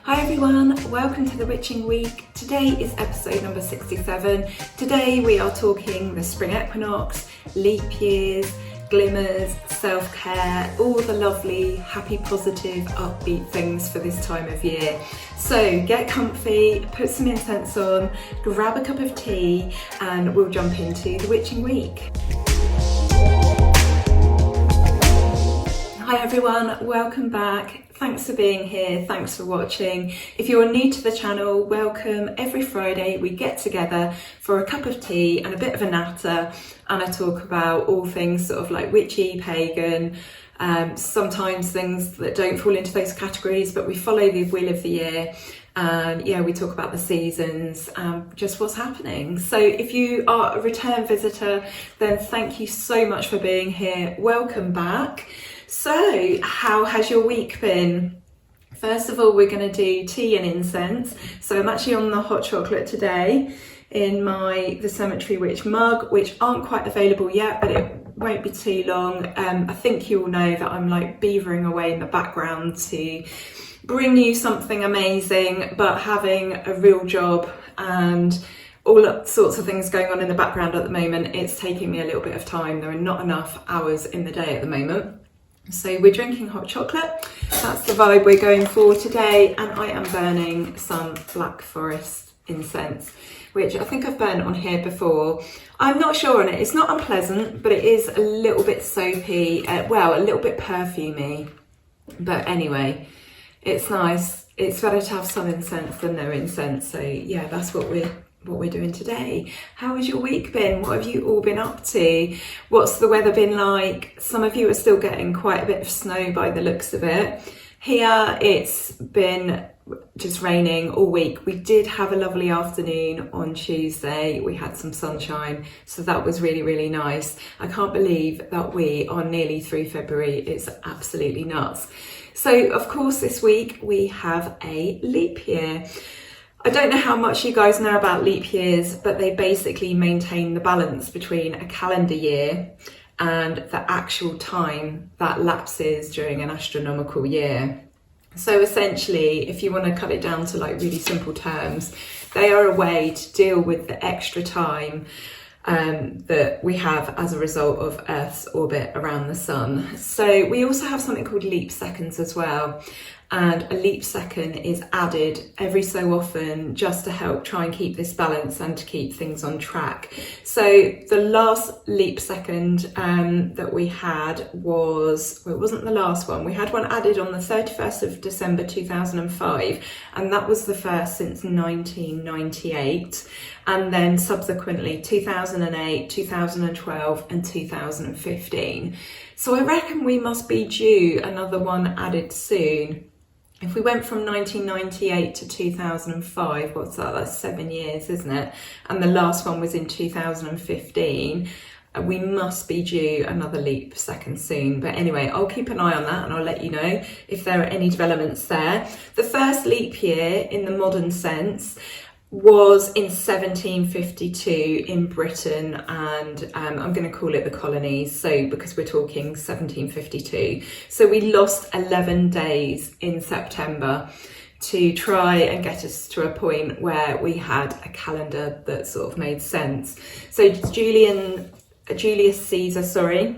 Hi everyone, welcome to the Witching Week. Today is episode number 67. Today we are talking the spring equinox, leap years, glimmers, self-care, all the lovely, happy, positive, upbeat things for this time of year. So get comfy, put some incense on, grab a cup of tea, and we'll jump into the Witching Week. Hi everyone, welcome back. Thanks for being here, thanks for watching. If you're new to the channel, welcome. Every Friday we get together for a cup of tea and a bit of a natter, and I talk about all things sort of like witchy, pagan, sometimes things that don't fall into those categories, but we follow the wheel of the year. And yeah, we talk about the seasons, just what's happening. So if you are a return visitor, then thank you so much for being here. Welcome back. So how has your week been? First of all, we're going to do tea and incense. So I'm actually on the hot chocolate today in the Cemetery Witch mug, which aren't quite available yet, but it won't be too long. I think you all know that I'm like beavering away in the background to bring you something amazing, but having a real job and all sorts of things going on in the background at the moment, it's taking me a little bit of time. There are not enough hours in the day at the moment. So we're drinking hot chocolate. That's the vibe we're going for today. And I am burning some Black Forest incense, which I think I've burnt on here before. I'm not sure on it. It's not unpleasant, but it is a little bit soapy, a little bit perfumey. But anyway, it's nice. It's better to have some incense than no incense. So yeah, that's what we're doing today. How has your week been? What have you all been up to? What's the weather been like? Some of you are still getting quite a bit of snow by the looks of it. Here it's been just raining all week. We did have a lovely afternoon on Tuesday. We had some sunshine, so that was really, really nice. I can't believe that we are nearly through February. It's absolutely nuts. So of course this week we have a leap year. I don't know how much you guys know about leap years, but they basically maintain the balance between a calendar year and the actual time that lapses during an astronomical year. So essentially, if you want to cut it down to like really simple terms, they are a way to deal with the extra time that we have as a result of Earth's orbit around the sun. So we also have something called leap seconds as well. And a leap second is added every so often just to help try and keep this balance and to keep things on track. So the last leap second that we had was, well, it wasn't the last one. We had one added on the 31st of December 2005, and that was the first since 1998. And then subsequently 2008, 2012 and 2015. So I reckon we must be due another one added soon. If we went from 1998 to 2005, what's that? That's 7 years, isn't it? And the last one was in 2015. We must be due another leap second soon. But anyway, I'll keep an eye on that and I'll let you know if there are any developments there. The first leap year in the modern sense was in 1752 in Britain, and I'm going to call it the colonies, so because we're talking 1752. So we lost 11 days in September to try and get us to a point where we had a calendar that sort of made sense. So Julius Caesar,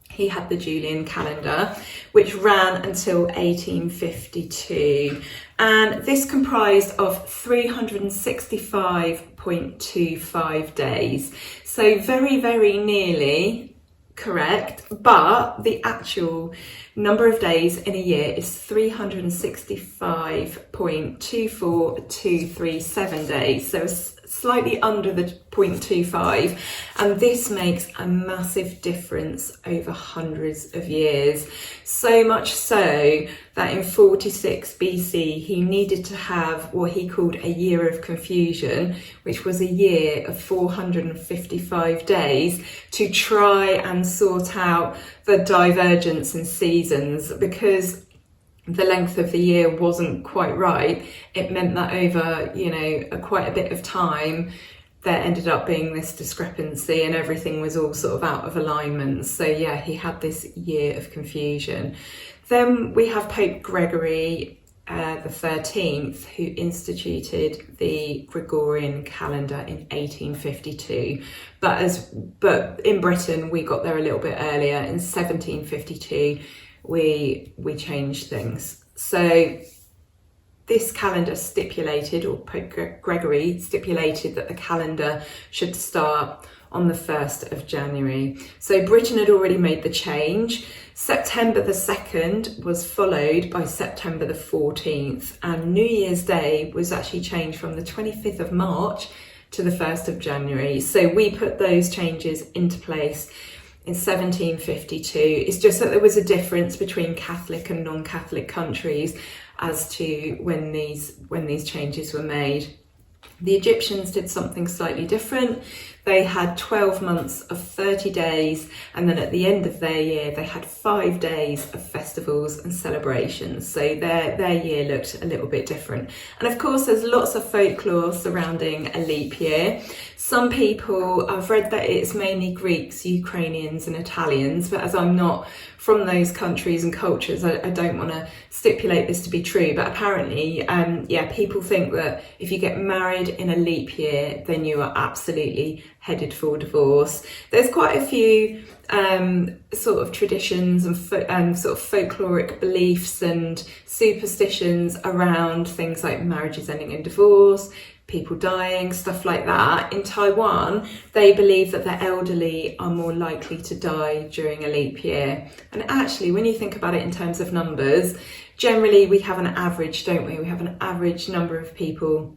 he had the Julian calendar, which ran until 1852. And this comprised of 365.25 days. So very, very nearly correct, but the actual number of days in a year is 365.24237 days. So slightly under the 0.25, and this makes a massive difference over hundreds of years. So much so that in 46 BC he needed to have what he called a year of confusion, which was a year of 455 days, to try and sort out the divergence in seasons, because the length of the year wasn't quite right. It meant that over, quite a bit of time, there ended up being this discrepancy and everything was all sort of out of alignment. So yeah, he had this year of confusion. Then we have Pope Gregory the 13th, who instituted the Gregorian calendar in 1852. But in Britain, we got there a little bit earlier. In 1752, we changed things. So this calendar stipulated, or Pope Gregory stipulated, that the calendar should start on the 1st of January. So Britain had already made the change. September the 2nd was followed by September the 14th, and New Year's Day was actually changed from the 25th of March to the 1st of January. So we put those changes into place in 1752. It's just that there was a difference between Catholic and non-Catholic countries as to when these changes were made. The Egyptians did something slightly different. They had 12 months of 30 days, and then at the end of their year they had 5 days of festivals and celebrations. So their year looked a little bit different. And of course there's lots of folklore surrounding a leap year. Some people, I've read that it's mainly Greeks, Ukrainians and Italians, but as I'm not from those countries and cultures, I don't want to stipulate this to be true, but apparently people think that if you get married in a leap year, then you are absolutely headed for divorce. There's quite a few sort of traditions and sort of folkloric beliefs and superstitions around things like marriages ending in divorce, people dying, stuff like that. In Taiwan, they believe that the elderly are more likely to die during a leap year. And actually, when you think about it in terms of numbers, generally we have an average, don't we? We have an average number of people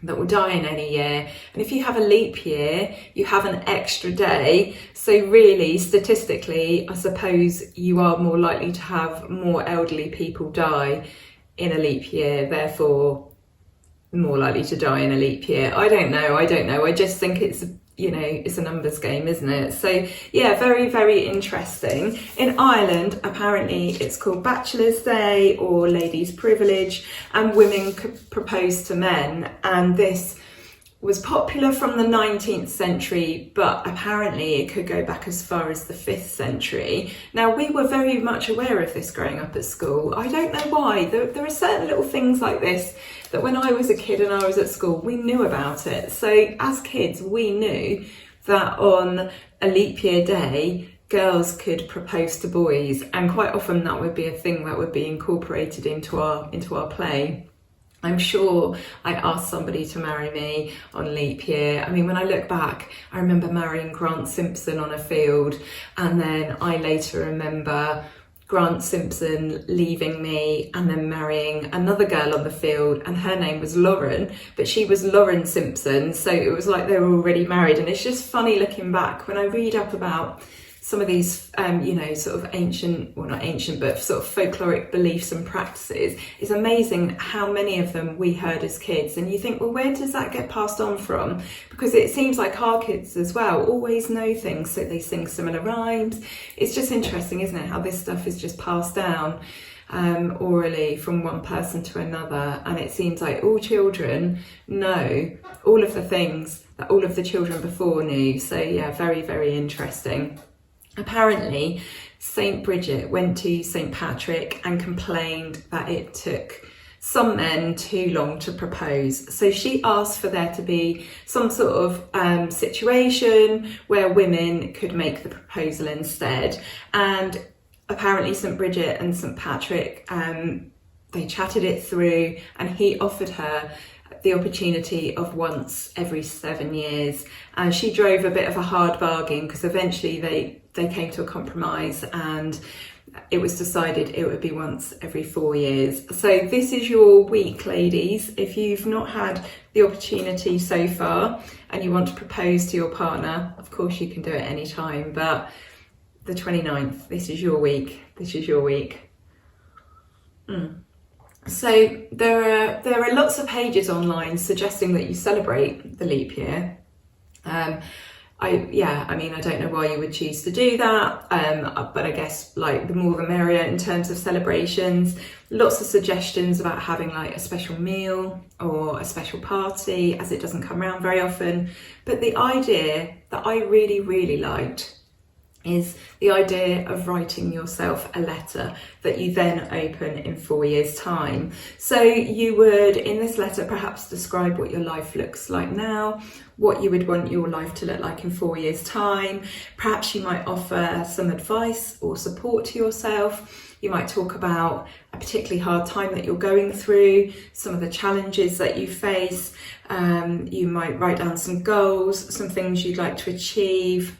that will die in any year. And if you have a leap year, you have an extra day. So really, statistically, I suppose you are more likely to have more elderly people die in a leap year, therefore more likely to die in a leap year. I don't know. I just think it's, it's a numbers game, isn't it? So yeah, very, very interesting. In Ireland, apparently it's called Bachelor's Day or Ladies' Privilege, and women could propose to men. And this was popular from the 19th century, but apparently it could go back as far as the 5th century. Now, we were very much aware of this growing up at school. I don't know why. There are certain little things like this that when I was a kid and I was at school, we knew about it. So as kids, we knew that on a leap year day, girls could propose to boys, and quite often that would be a thing that would be incorporated into our play. I'm sure I asked somebody to marry me on leap year. I mean, when I look back, I remember marrying Grant Simpson on a field, and then I later remember Grant Simpson leaving me and then marrying another girl on the field, and her name was Lauren, but she was Lauren Simpson, so it was like they were already married. And it's just funny looking back when I read up about some of these, sort of ancient, well not ancient, but sort of folkloric beliefs and practices. It's amazing how many of them we heard as kids. And you think, well, where does that get passed on from? Because it seems like our kids as well always know things, so they sing similar rhymes. It's just interesting, isn't it, how this stuff is just passed down orally from one person to another. And it seems like all children know all of the things that all of the children before knew. So yeah, very, very interesting. Apparently, St. Bridget went to St. Patrick and complained that it took some men too long to propose. So she asked for there to be some sort of situation where women could make the proposal instead. And apparently St. Bridget and St. Patrick, they chatted it through, and he offered her the opportunity of once every 7 years. And she drove a bit of a hard bargain, because eventually they came to a compromise and it was decided it would be once every 4 years. So this is your week, ladies. If you've not had the opportunity so far and you want to propose to your partner, of course you can do it anytime, but the 29th, this is your week. This is your week. So there are lots of pages online suggesting that you celebrate the leap year. I don't know why you would choose to do that, but I guess like the more the merrier in terms of celebrations. Lots of suggestions about having like a special meal or a special party, as it doesn't come around very often. But the idea that I really, really liked is the idea of writing yourself a letter that you then open in 4 years' time. So you would, in this letter, perhaps describe what your life looks like now, what you would want your life to look like in 4 years' time. Perhaps you might offer some advice or support to yourself. You might talk about a particularly hard time that you're going through, some of the challenges that you face. You might write down some goals, some things you'd like to achieve,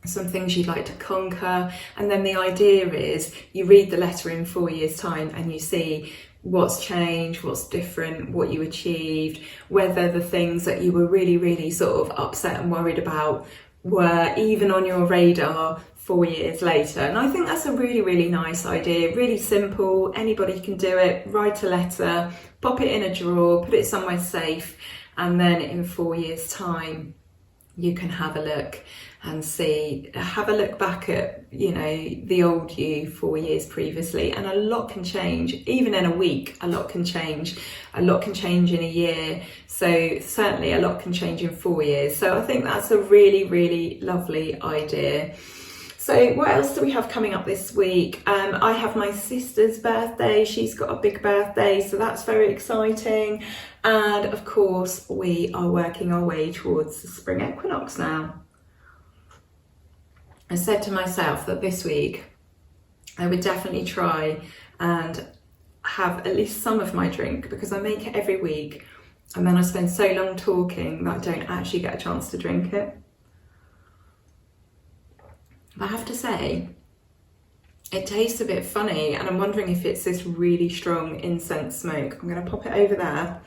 some things you'd like to conquer. And then the idea is you read the letter in 4 years' time and you see what's changed, what's different, what you achieved, whether the things that you were really, really sort of upset and worried about were even on your radar 4 years later. And I think that's a really, really nice idea, really simple. Anybody can do it. Write a letter, pop it in a drawer, put it somewhere safe, and then in 4 years' time you can have a look and have a look back at, you know, the old you 4 years previously, and a lot can change. Even in a week, a lot can change. A lot can change in a year. So certainly a lot can change in 4 years. So I think that's a really, really lovely idea. So what else do we have coming up this week? I have my sister's birthday. She's got a big birthday, so that's very exciting. And of course, we are working our way towards the spring equinox now. I said to myself that this week I would definitely try and have at least some of my drink, because I make it every week and then I spend so long talking that I don't actually get a chance to drink it. But I have to say, it tastes a bit funny, and I'm wondering if it's this really strong incense smoke. I'm going to pop it over there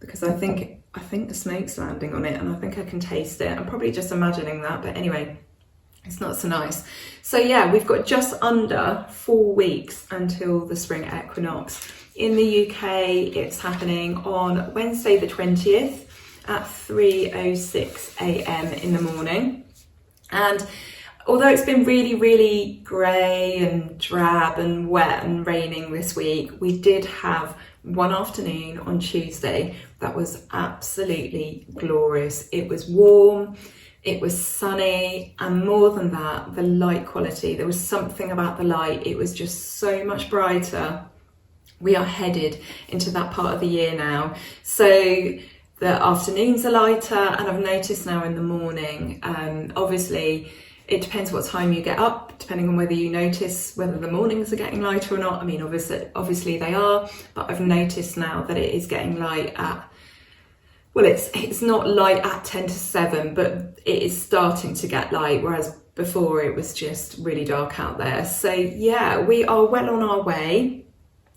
because I think the smoke's landing on it and I think I can taste it. I'm probably just imagining that, but anyway, it's not so nice. So yeah, we've got just under 4 weeks until the spring equinox. In the UK, it's happening on Wednesday the 20th at 3:06 a.m. in the morning. And although it's been really, really grey and drab and wet and raining this week, we did have one afternoon on Tuesday that was absolutely glorious. It was warm, it was sunny, and more than that, the light quality. There was something about the light. It was just so much brighter. We are headed into that part of the year now. So the afternoons are lighter, and I've noticed now in the morning, obviously, it depends what time you get up, depending on whether you notice whether the mornings are getting lighter or not. I mean, obviously they are, but I've noticed now that it is getting light at, well, it's not light at 10 to 7, but it is starting to get light, whereas before it was just really dark out there. So yeah, we are well on our way.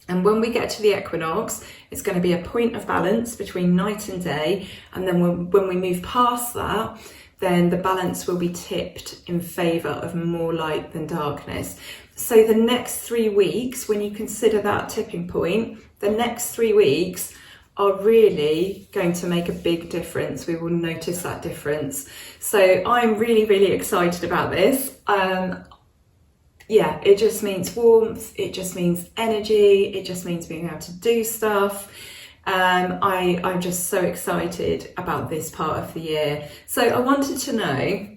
And when we get to the equinox, it's going to be a point of balance between night and day. And then when we move past that, then the balance will be tipped in favour of more light than darkness. So the next 3 weeks, when you consider that tipping point, the next 3 weeks are really going to make a big difference. We will notice that difference. So I'm really, really excited about this. Yeah, it just means warmth, it just means energy, it just means being able to do stuff. I'm just so excited about this part of the year. So I wanted to know,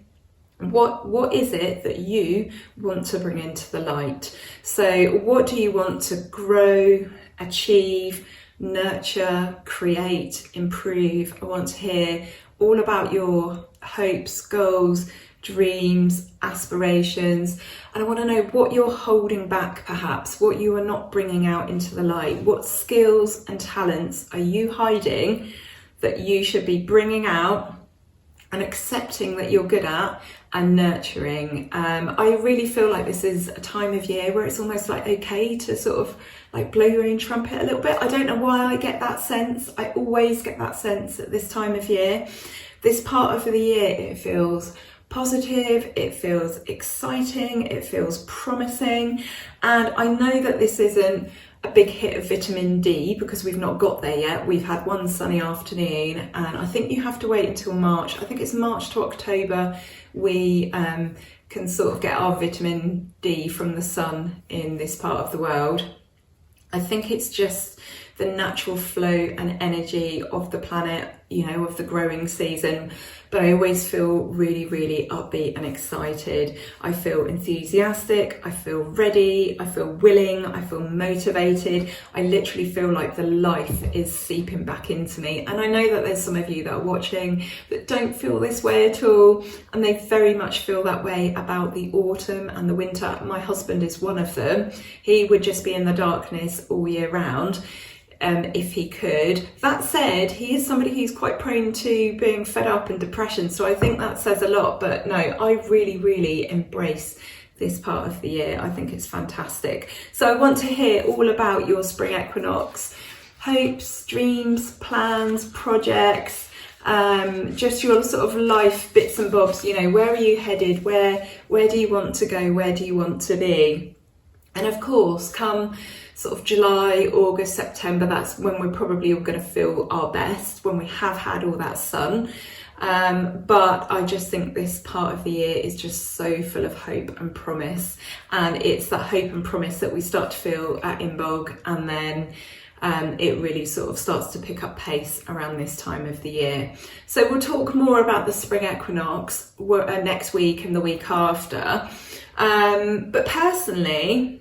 what is it that you want to bring into the light? So what do you want to grow, achieve, nurture, create, improve? I want to hear all about your hopes, goals, dreams, aspirations, and I want to know what you're holding back, perhaps what you are not bringing out into the light. What skills and talents are you hiding that you should be bringing out and accepting that you're good at and nurturing? I really feel like this is a time of year where it's almost like okay to sort of like blow your own trumpet a little bit. I don't know why I get that sense. I always get that sense at this time of year. This part of the year, it feels positive, it feels exciting, it feels promising. And I know that this isn't a big hit of vitamin D because we've not got there yet. We've had one sunny afternoon, and I think you have to wait until March. I think it's March to October we can sort of get our vitamin D from the sun in this part of the world. I think it's just the natural flow and energy of the planet, you know, of the growing season. But I always feel really, really upbeat and excited. I feel enthusiastic, I feel ready, I feel willing, I feel motivated. I literally feel like the life is seeping back into me. And I know that there's some of you that are watching that don't feel this way at all, and they very much feel that way about the autumn and the winter. My husband is one of them. He would just be in the darkness all year round. If he could. That said, he is somebody who's quite prone to being fed up and depression, so I think that says a lot. But no, I really, really embrace this part of the year. I think it's fantastic. So I want to hear all about your spring equinox hopes, dreams, plans, projects, just your sort of life bits and bobs. You know, where are you headed? Where do you want to go? Where do you want to be? And of course, come sort of July, August, September, that's when we're probably all going to feel our best, when we have had all that sun. But I just think this part of the year is just so full of hope and promise. And it's that hope and promise that we start to feel at Imbolg, and then it really sort of starts to pick up pace around this time of the year. So we'll talk more about the spring equinox next week and the week after. But personally,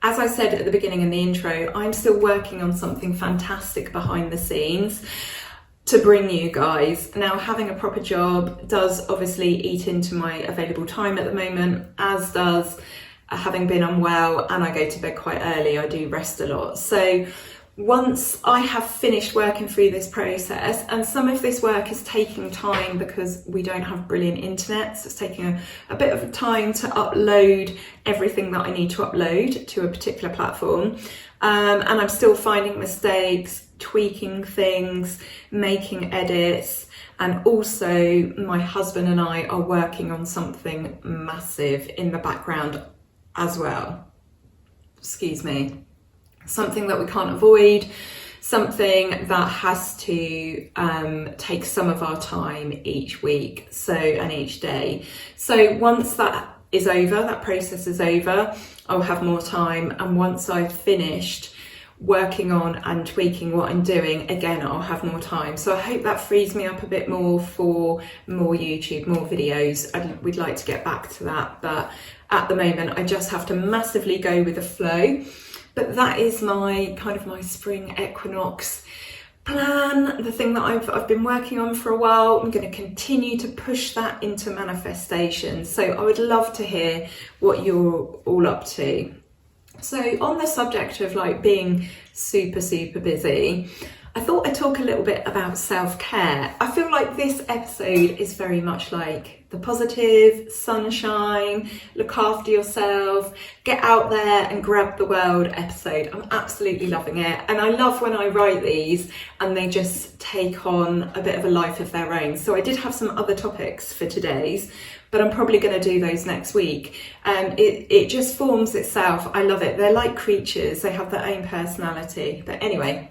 as I said at the beginning in the intro, I'm still working on something fantastic behind the scenes to bring you guys. Now, having a proper job does obviously eat into my available time at the moment, as does having been unwell, and I go to bed quite early. I do rest a lot. So once I have finished working through this process, and some of this work is taking time because we don't have brilliant internet, so it's taking a bit of time to upload everything that I need to upload to a particular platform, and I'm still finding mistakes, tweaking things, making edits, and also my husband and I are working on something massive in the background as well. Excuse me. Something that we can't avoid, something that has to take some of our time each week, and each day. So once that is over, that process is over, I'll have more time, and once I've finished working on and tweaking what I'm doing, again, I'll have more time. So I hope that frees me up a bit more for more YouTube, more videos. We'd like to get back to that, but at the moment I just have to massively go with the flow. But that is my spring equinox plan, the thing that I've been working on for a while. I'm going to continue to push that into manifestation. So I would love to hear what you're all up to. So on the subject of like being super, super busy, I thought I'd talk a little bit about self-care. I feel like this episode is very much like the positive, sunshine, look after yourself, get out there and grab the world episode. I'm absolutely loving it. And I love when I write these and they just take on a bit of a life of their own. So I did have some other topics for today's, but I'm probably going to do those next week. It just forms itself. I love it. They're like creatures. They have their own personality. But anyway,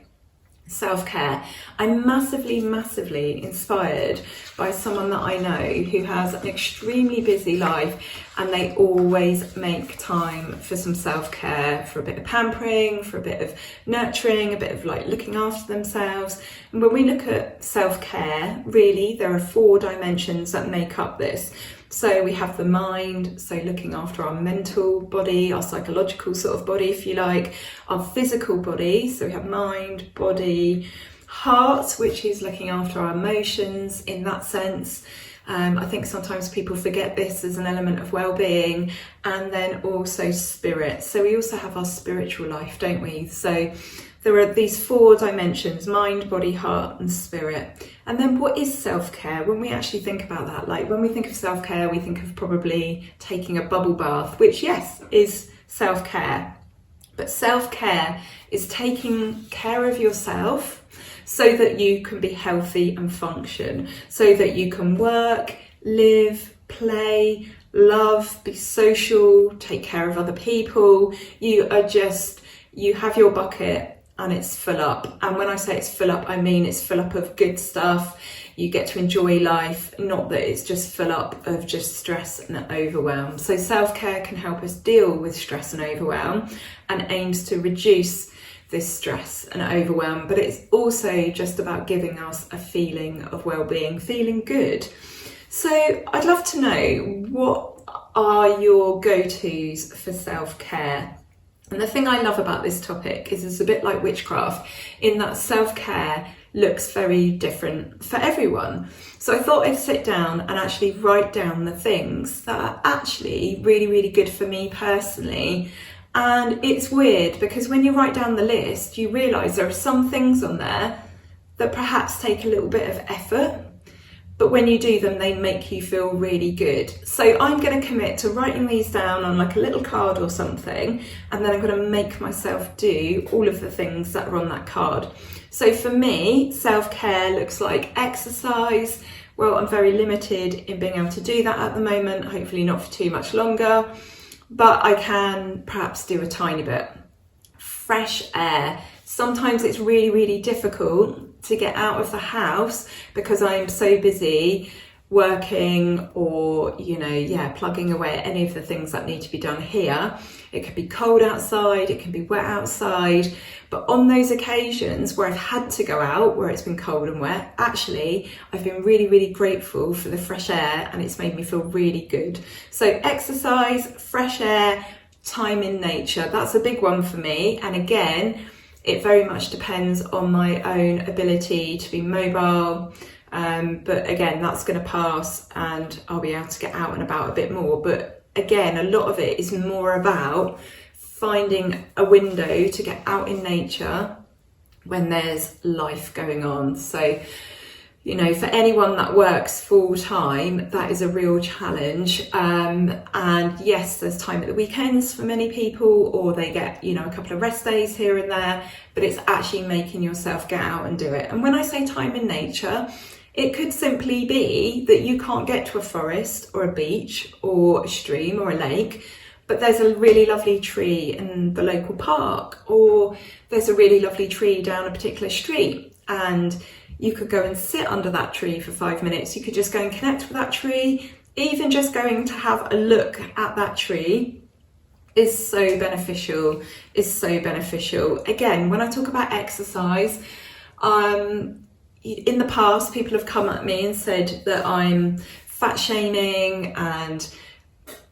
self-care. I'm massively, massively inspired by someone that I know who has an extremely busy life, and they always make time for some self-care, for a bit of pampering, for a bit of nurturing, a bit of like looking after themselves. And when we look at self-care, really, there are 4 dimensions that make up this. So we have the mind, so looking after our mental body, our psychological sort of body, if you like, our physical body, so we have mind, body, heart, which is looking after our emotions in that sense. I think sometimes people forget this as an element of well-being, and then also spirit. So we also have our spiritual life, don't we? So there are these 4 dimensions: mind, body, heart and spirit. And then what is self-care? When we actually think about that, like when we think of self-care, we think of probably taking a bubble bath, which yes, is self-care. But self-care is taking care of yourself so that you can be healthy and function, so that you can work, live, play, love, be social, take care of other people. You have your bucket and it's full up. And when I say it's full up, I mean it's full up of good stuff. You get to enjoy life, not that it's just full up of just stress and overwhelm. So self-care can help us deal with stress and overwhelm, and aims to reduce this stress and overwhelm, but it's also just about giving us a feeling of well-being, feeling good. So I'd love to know, what are your go-tos for self-care? And the thing I love about this topic is it's a bit like witchcraft, in that self-care looks very different for everyone. So I thought I'd sit down and actually write down the things that are actually really, really good for me personally. And it's weird because when you write down the list, you realise there are some things on there that perhaps take a little bit of effort, but when you do them, they make you feel really good. So I'm going to commit to writing these down on like a little card or something, and then I'm going to make myself do all of the things that are on that card. So for me, self-care looks like exercise. Well, I'm very limited in being able to do that at the moment, hopefully not for too much longer, but I can perhaps do a tiny bit. Fresh air. Sometimes it's really, really difficult to get out of the house because I'm so busy working or, plugging away at any of the things that need to be done here. It could be cold outside, it can be wet outside, but on those occasions where I've had to go out, where it's been cold and wet, actually, I've been really, really grateful for the fresh air, and it's made me feel really good. So exercise, fresh air, time in nature, that's a big one for me. And again, it very much depends on my own ability to be mobile. But again, that's going to pass and I'll be able to get out and about a bit more. But again, a lot of it is more about finding a window to get out in nature when there's life going on. So, for anyone that works full time, that is a real challenge. And yes, there's time at the weekends for many people, or they get, a couple of rest days here and there, but it's actually making yourself get out and do it. And when I say time in nature, it could simply be that you can't get to a forest or a beach or a stream or a lake, but there's a really lovely tree in the local park, or there's a really lovely tree down a particular street, and you could go and sit under that tree for 5 minutes. You could just go and connect with that tree. Even just going to have a look at that tree is so beneficial, Again, when I talk about exercise, in the past, people have come at me and said that I'm fat shaming and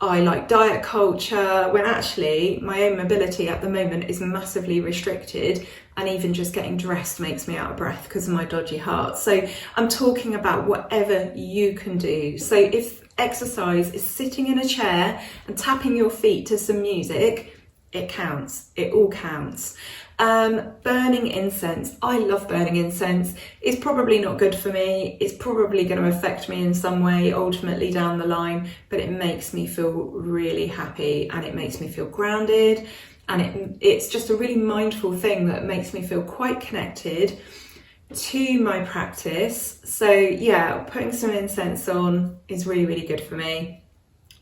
I like diet culture, when actually my own mobility at the moment is massively restricted, and even just getting dressed makes me out of breath because of my dodgy heart. So I'm talking about whatever you can do. So if exercise is sitting in a chair and tapping your feet to some music, it counts. It all counts. Burning incense. I love burning incense. It's probably not good for me. It's probably going to affect me in some way ultimately down the line, but it makes me feel really happy and it makes me feel grounded, and it's just a really mindful thing that makes me feel quite connected to my practice. So yeah, putting some incense on is really, really good for me.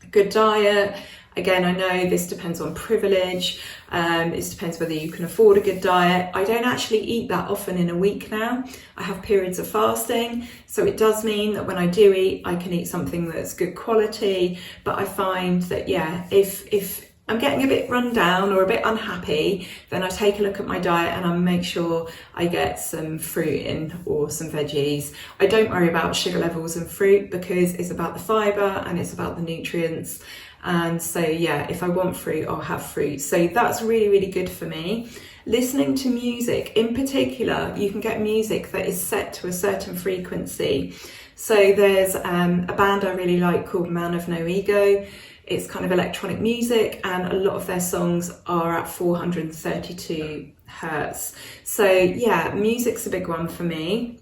A good diet. Again, I know this depends on privilege. It depends whether you can afford a good diet. I don't actually eat that often in a week now. I have periods of fasting, so it does mean that when I do eat, I can eat something that's good quality. But I find that, if I'm getting a bit run down or a bit unhappy, then I take a look at my diet and I make sure I get some fruit in or some veggies. I don't worry about sugar levels in fruit because it's about the fibre and it's about the nutrients. And so if I want fruit, I'll have fruit. So that's really, really good for me. Listening to music in particular, you can get music that is set to a certain frequency. So there's a band I really like called Man of No Ego. It's kind of electronic music, and a lot of their songs are at 432 hertz. So music's a big one for me.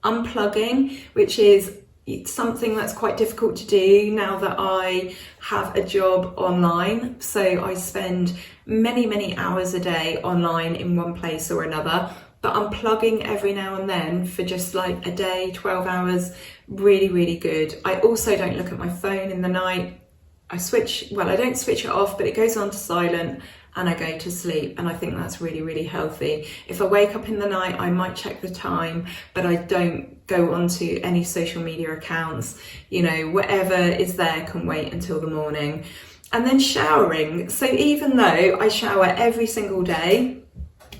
Unplugging, which is something that's quite difficult to do now that I have a job online. So I spend many, many hours a day online in one place or another, but unplugging every now and then for just like a day, 12 hours, really, really good. I also don't look at my phone in the night. I don't switch it off, but it goes on to silent and I go to sleep, and I think that's really, really healthy. If I wake up in the night, I might check the time, but I don't go onto any social media accounts. Whatever is there can wait until the morning. And then showering. So even though I shower every single day,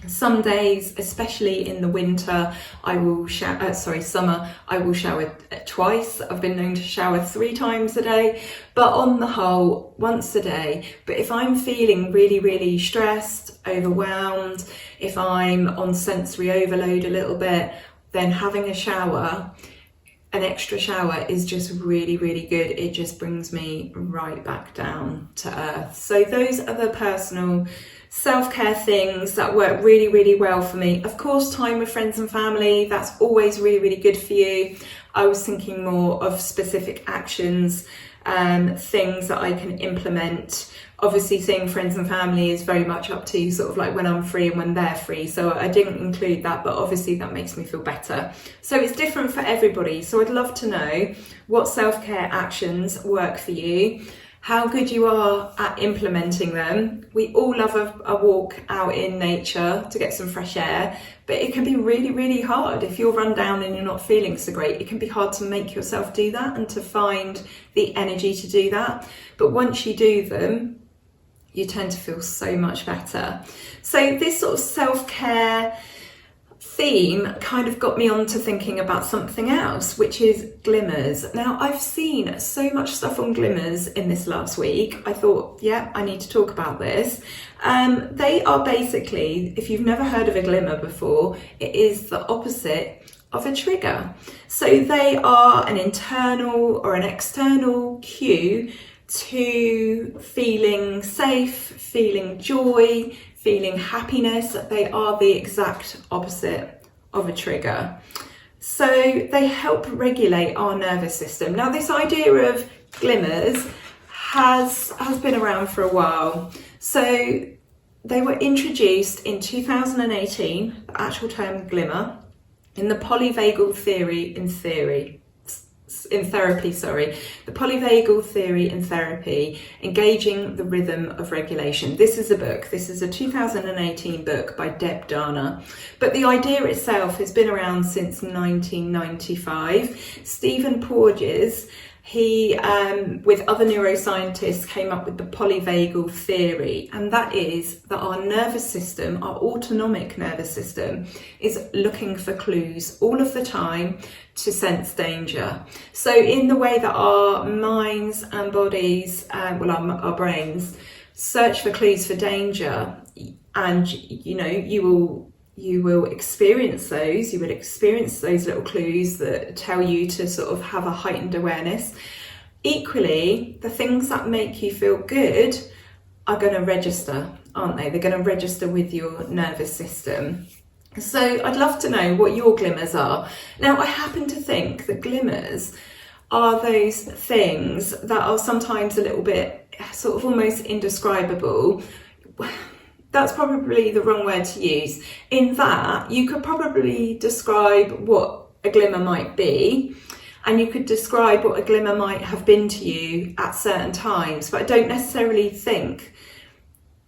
Some days, especially in the winter, I will summer, I will shower twice. I've been known to shower 3 times a day, but on the whole, once a day. But if I'm feeling really, really stressed, overwhelmed, if I'm on sensory overload a little bit, then having a shower, an extra shower, is just really, really good. It just brings me right back down to earth. So those are the personal self-care things that work really, really well for me. Of course, time with friends and family, that's always really, really good for you. I was thinking more of specific actions, things that I can implement. Obviously, seeing friends and family is very much up to sort of like when I'm free and when they're free. So I didn't include that, but obviously that makes me feel better. So it's different for everybody. So I'd love to know what self-care actions work for you, how good you are at implementing them. We all love a walk out in nature to get some fresh air, but it can be really, really hard. If you're run down and you're not feeling so great, it can be hard to make yourself do that and to find the energy to do that. But once you do them, you tend to feel so much better. So this sort of self-care theme kind of got me on to thinking about something else, which is Glimmers. Now, I've seen so much stuff on Glimmers in this last week. I thought, yeah, I need to talk about this. They are basically, if you've never heard of a glimmer before, it is the opposite of a trigger. So they are an internal or an external cue to feeling safe, feeling joy, feeling happiness. They are the exact opposite of a trigger. So they help regulate our nervous system. Now, this idea of glimmers has been around for a while. So they were introduced in 2018, the actual term glimmer, in the polyvagal theory in therapy, the polyvagal theory in therapy, engaging the rhythm of regulation. This is a book. This is a 2018 book by Deb Dana. But the idea itself has been around since 1995. Stephen Porges, he, with other neuroscientists, came up with the polyvagal theory, and that is that our nervous system, our autonomic nervous system, is looking for clues all of the time to sense danger. So in the way that our minds and bodies, our brains, search for clues for danger, and you will experience those. You will experience those little clues that tell you to sort of have a heightened awareness. Equally, the things that make you feel good are going to register, aren't they? They're going to register with your nervous system. So I'd love to know what your glimmers are. Now, I happen to think that glimmers are those things that are sometimes a little bit sort of almost indescribable. That's probably the wrong word to use. In that, you could probably describe what a glimmer might be, and you could describe what a glimmer might have been to you at certain times, but I don't necessarily think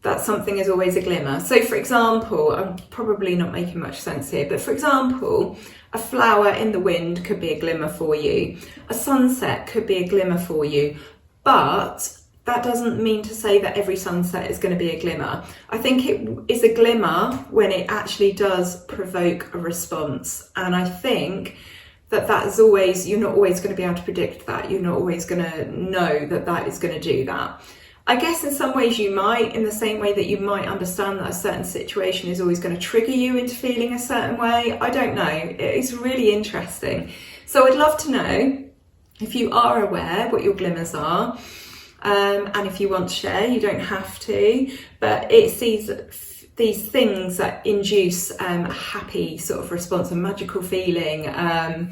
that something is always a glimmer. So for example, I'm probably not making much sense here, but for example, a flower in the wind could be a glimmer for you. A sunset could be a glimmer for you, but that doesn't mean to say that every sunset is going to be a glimmer. I think it is a glimmer when it actually does provoke a response. And I think that is always, you're not always going to be able to predict that. You're not always going to know that that is going to do that. I guess in some ways you might, in the same way that you might understand that a certain situation is always going to trigger you into feeling a certain way. I don't know. It's really interesting. So I'd love to know if you are aware what your glimmers are. And if you want to share, you don't have to, but it's these things that induce a happy sort of response, a magical feeling, that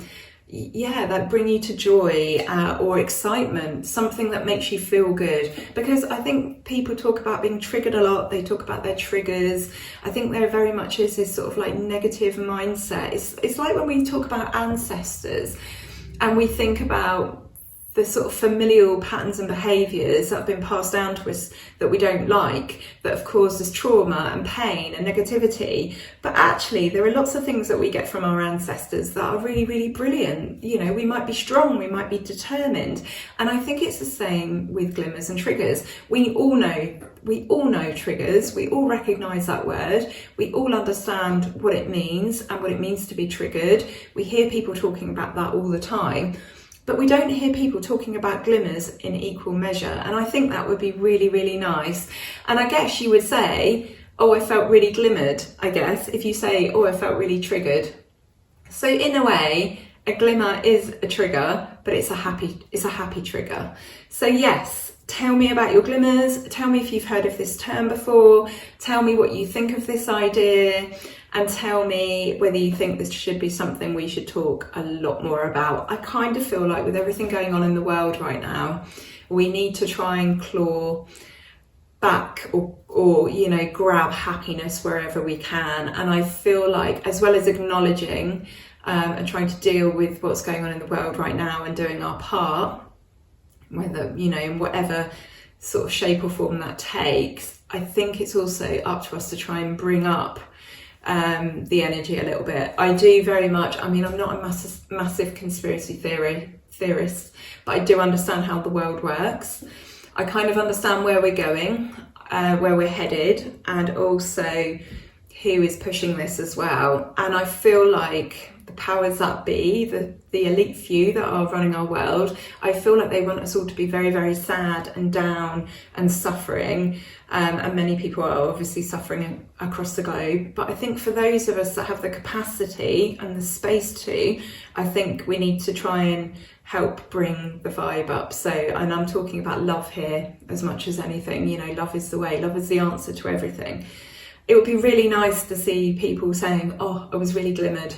bring you to joy or excitement, something that makes you feel good. Because I think people talk about being triggered a lot, they talk about their triggers. I think there very much is this sort of like negative mindset. It's like when we talk about ancestors and we think about the sort of familial patterns and behaviours that have been passed down to us that we don't like, that have caused us trauma and pain and negativity. But actually, there are lots of things that we get from our ancestors that are really, really brilliant. You know, we might be strong, we might be determined. And I think it's the same with glimmers and triggers. We all know triggers, we all recognise that word, we all understand what it means and what it means to be triggered. We hear people talking about that all the time. But we don't hear people talking about glimmers in equal measure. And I think that would be really, really nice. And I guess you would say, oh, I felt really glimmered, I guess, if you say, oh, I felt really triggered. So in a way, a glimmer is a trigger, but it's a happy trigger. So yes, tell me about your glimmers. Tell me if you've heard of this term before. Tell me what you think of this idea. And tell me whether you think this should be something we should talk a lot more about. I kind of feel like with everything going on in the world right now, we need to try and claw back or you know, grab happiness wherever we can. And I feel like, as well as acknowledging and trying to deal with what's going on in the world right now and doing our part, whether, you know, in whatever sort of shape or form that takes, I think it's also up to us to try and bring up the energy a little bit. I do very much, I mean, I'm not a massive conspiracy theorist, but I do understand how the world works. I kind of understand where we're going, where we're headed, and also who is pushing this as well. And I feel like the powers that be, the elite few that are running our world, I feel like they want us all to be very, very sad and down and suffering. And many people are obviously suffering across the globe. But I think for those of us that have the capacity and the space to, I think we need to try and help bring the vibe up. So, and I'm talking about love here as much as anything, you know, love is the way, love is the answer to everything. It would be really nice to see people saying, oh, I was really glimmered.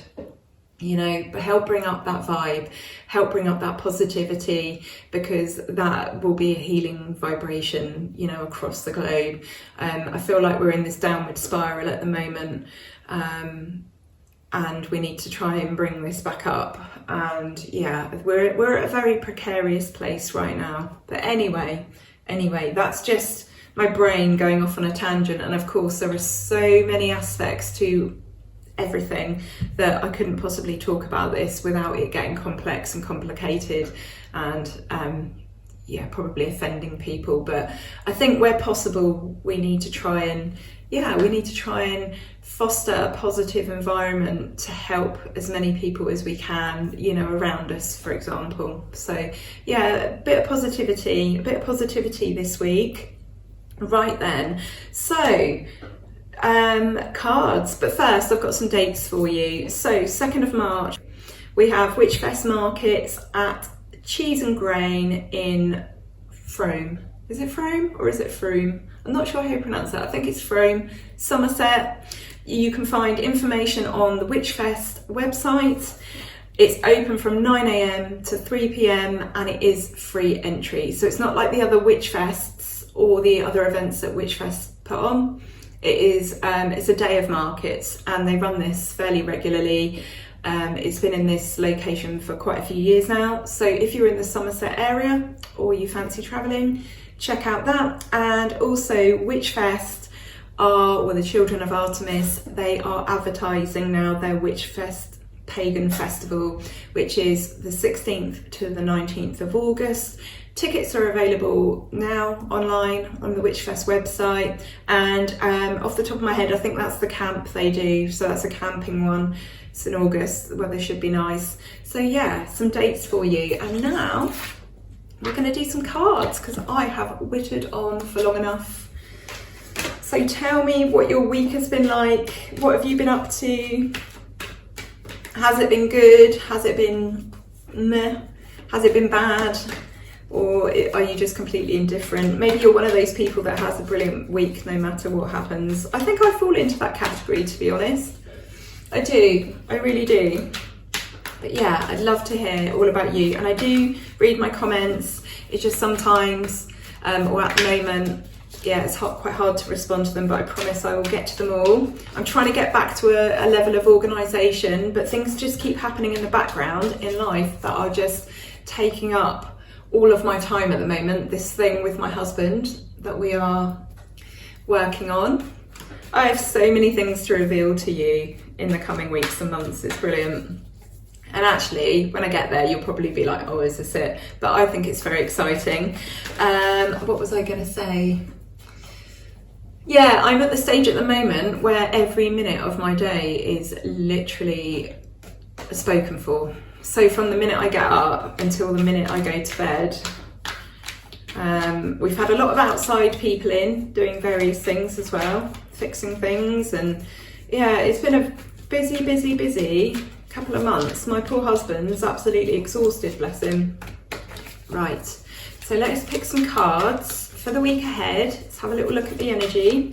You know, but help bring up that vibe, help bring up that positivity, because that will be a healing vibration, you know, across the globe. I feel like we're in this downward spiral at the moment, and we need to try and bring this back up. And yeah, we're at a very precarious place right now. But anyway, that's just my brain going off on a tangent. And of course, there are so many aspects to everything that I couldn't possibly talk about this without it getting complex and complicated and yeah, probably offending people. But I think where possible we need to try and foster a positive environment to help as many people as we can, you know, around us, for example. So yeah, a bit of positivity this week. Right then, so cards, but first I've got some dates for you. So 2nd of March we have Witchfest markets at Cheese and Grain in Frome. Is it Frome or is it Froome? I'm not sure how you pronounce that. I think it's Frome, Somerset. You can find information on the Witchfest website. It's open from 9 a.m. to 3 p.m. and it is free entry. So it's not like the other Witchfests or the other events that Witchfest put on. It is, it's a day of markets and they run this fairly regularly. It's been in this location for quite a few years now. So if you're in the Somerset area or you fancy travelling, check out that. And also Witchfest or the Children of Artemis, they are advertising now their Witchfest Pagan Festival, which is the 16th to the 19th of August. Tickets are available now online on the Witchfest website, and off the top of my head I think that's the camp they do, so that's a camping one. It's in August, the weather should be nice. So yeah, some dates for you. And now we're going to do some cards because I have wittered on for long enough. So tell me what your week has been like. What have you been up to? Has it been good? Has it been meh? Has it been bad? Or are you just completely indifferent? Maybe you're one of those people that has a brilliant week no matter what happens. I think I fall into that category, to be honest. I do, I really do. But yeah, I'd love to hear all about you. And I do read my comments. It's just sometimes, or at the moment, yeah, it's quite hard to respond to them, but I promise I will get to them all. I'm trying to get back to a level of organisation, but things just keep happening in the background in life that are just taking up all of my time at the moment, this thing with my husband that we are working on. I have so many things to reveal to you in the coming weeks and months. It's brilliant. And actually, when I get there, you'll probably be like, oh, is this it? But I think it's very exciting. What was I going to say? Yeah, I'm at the stage at the moment where every minute of my day is literally spoken for. So from the minute I get up until the minute I go to bed, we've had a lot of outside people in doing various things as well, fixing things, and yeah, it's been a busy couple of months. My poor husband's absolutely exhausted, bless him. Right, so let's pick some cards for the week ahead. Let's have a little look at the energy,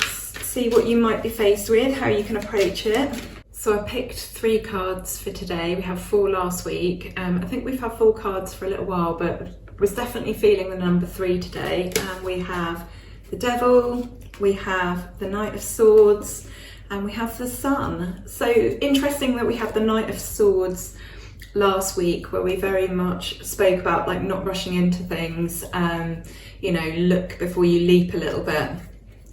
see what you might be faced with, how you can approach it. So I picked 3 cards for today. We had 4 last week. I think we've had 4 cards for a little while, but was definitely feeling the number 3 today. We have the Devil, we have the Knight of Swords, and we have the Sun. So interesting that we had the Knight of Swords last week, where we very much spoke about like not rushing into things, you know, look before you leap a little bit.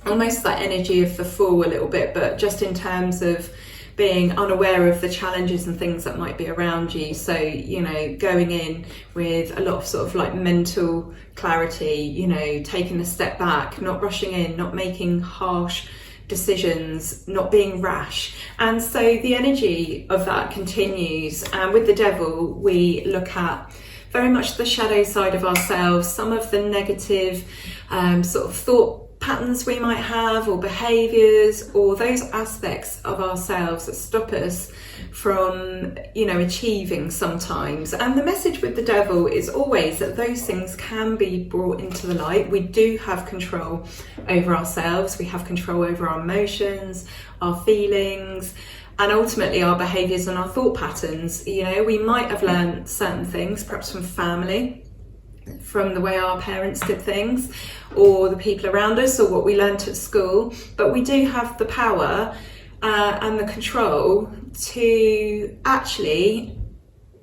Almost that energy of the Fool a little bit, but just in terms of being unaware of the challenges and things that might be around you. So, you know, going in with a lot of sort of like mental clarity, you know, taking a step back, not rushing in, not making harsh decisions, not being rash. And so the energy of that continues. And with the Devil, we look at very much the shadow side of ourselves, some of the negative sort of thought patterns we might have, or behaviours, or those aspects of ourselves that stop us from, you know, achieving sometimes. And the message with the Devil is always that those things can be brought into the light. We do have control over ourselves, we have control over our emotions, our feelings, and ultimately our behaviours and our thought patterns. You know, we might have learned certain things, perhaps from family, from the way our parents did things, or the people around us, or what we learnt at school, but we do have the power and the control to actually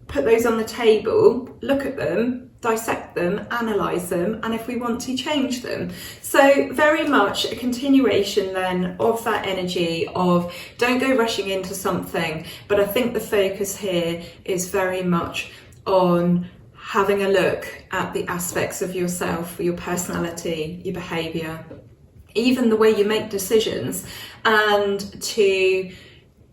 put those on the table, look at them, dissect them, analyse them, and if we want to, change them. So very much a continuation then of that energy of don't go rushing into something, but I think the focus here is very much on having a look at the aspects of yourself, your personality, your behaviour, even the way you make decisions, and to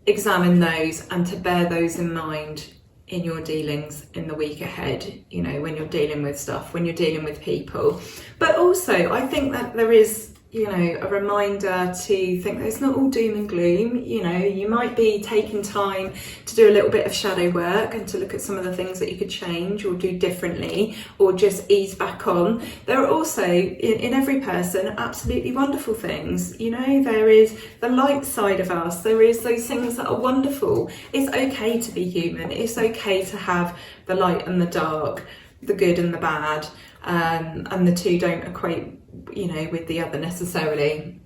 examine those and to bear those in mind in your dealings in the week ahead, you know, when you're dealing with stuff, when you're dealing with people. But also, I think that there is, you know, a reminder to think that it's not all doom and gloom. You know, you might be taking time to do a little bit of shadow work and to look at some of the things that you could change or do differently, or just ease back on. There are also, in every person, absolutely wonderful things. You know, there is the light side of us. There is those things that are wonderful. It's okay to be human. It's okay to have the light and the dark, the good and the bad, and the two don't equate, you know, with the other necessarily.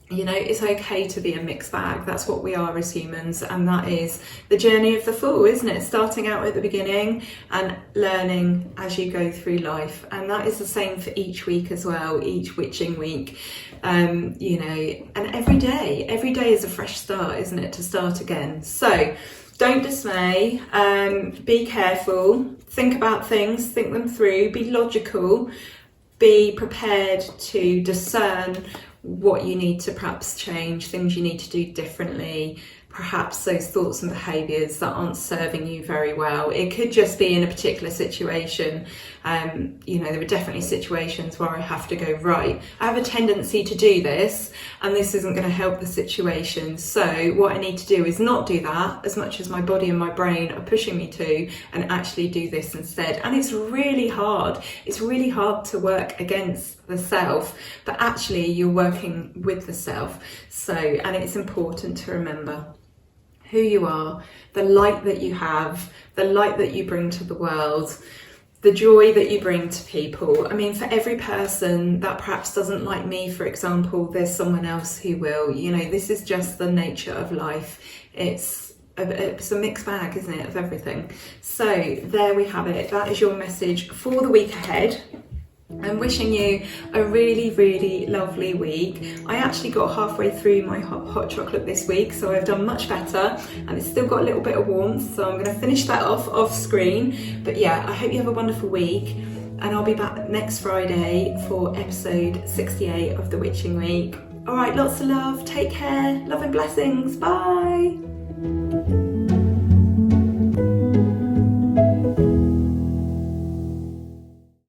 You know, it's okay to be a mixed bag. That's what we are as humans, and that is the journey of the Fool, isn't it? Starting out at the beginning and learning as you go through life. And that is the same for each week as well, each witching week. You know, and every day is a fresh start, isn't it, to start again. So don't dismay, be careful, think about things, think them through, be logical, be prepared to discern what you need to perhaps change, things you need to do differently, perhaps those thoughts and behaviours that aren't serving you very well. It could just be in a particular situation. You know, there are definitely situations where I have to go, right, I have a tendency to do this and this isn't going to help the situation. So what I need to do is not do that as much as my body and my brain are pushing me to, and actually do this instead. And it's really hard. It's really hard to work against the self, but actually you're working with the self. So, and it's important to remember who you are, the light that you have, the light that you bring to the world, the joy that you bring to people. I mean, for every person that perhaps doesn't like me, for example, there's someone else who will. You know, this is just the nature of life. It's it's a mixed bag, isn't it, of everything. So there we have it. That is your message for the week ahead. I'm wishing you a really, really lovely week. I actually got halfway through my hot chocolate this week, so I've done much better, and it's still got a little bit of warmth, so I'm going to finish that off screen. But yeah, I hope you have a wonderful week, and I'll be back next Friday for episode 68 of the Witching Week. All right, lots of love, take care, love and blessings, bye.